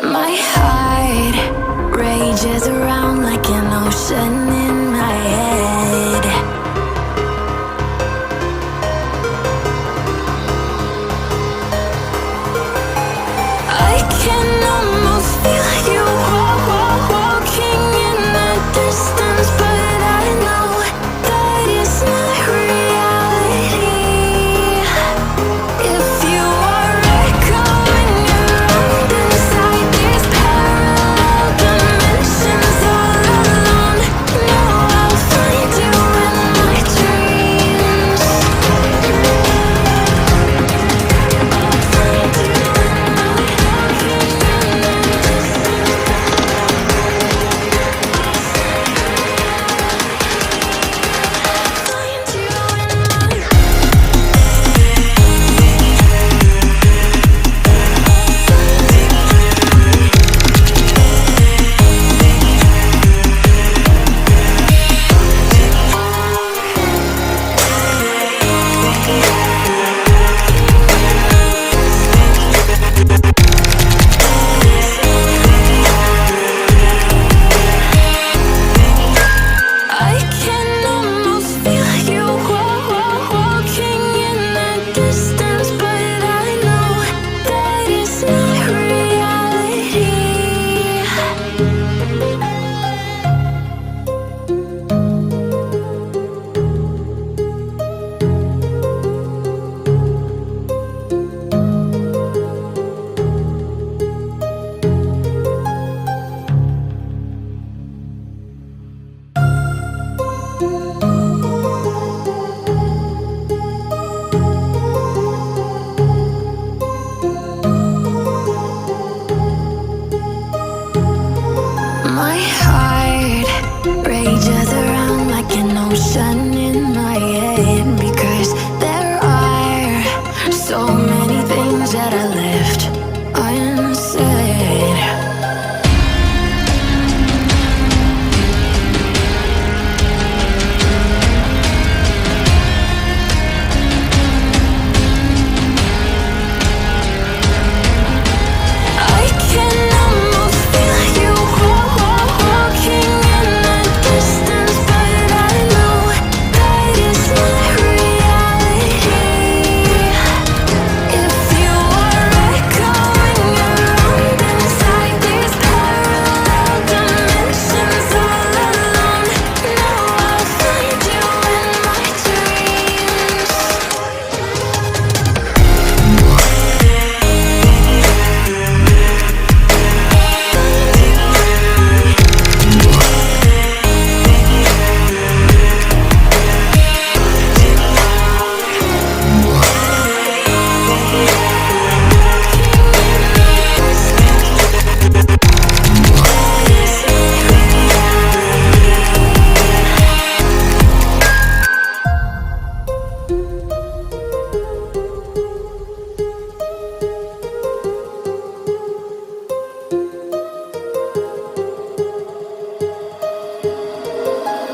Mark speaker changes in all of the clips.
Speaker 1: My heart rages around like an ocean in my head. I can almost feel you walking in the distance, but I know that it's not reality. If you are echoing around inside these parallel dimensions all alone, know I'll find you in my dreams. I'll find you in my walking in the find you in my I can almost feel you walking in the distance, but I know that it's not reality. My heart rages around like an ocean in my head, because there are so many things that I left unsaid. I can almost feel you walking in the distance, but I know that it's not reality. If you are echoing around inside these parallel dimensions all alone, know I'll find you in my dreams.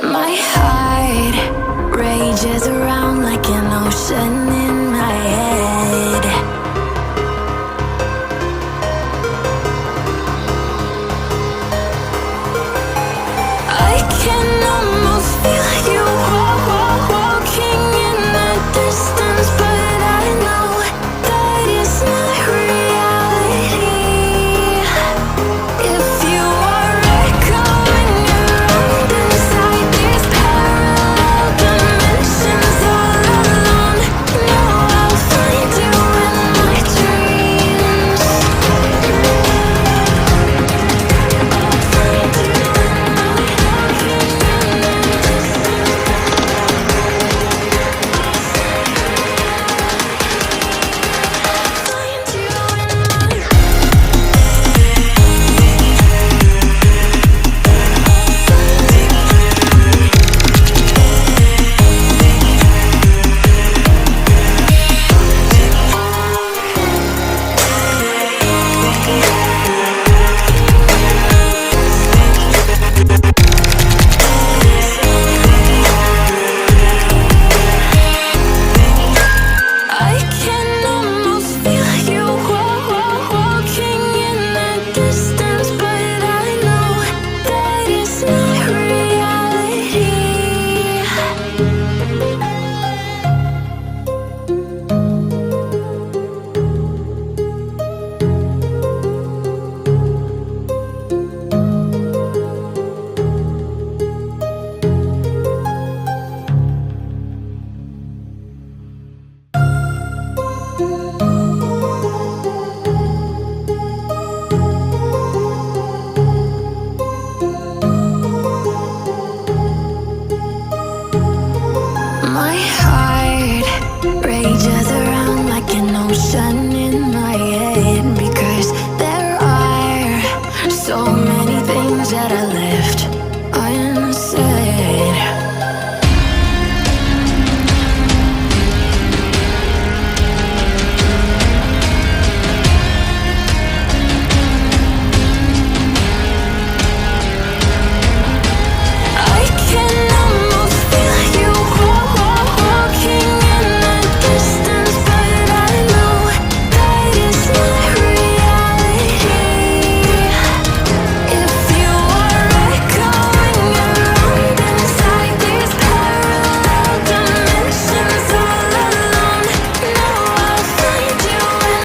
Speaker 1: My heart rages around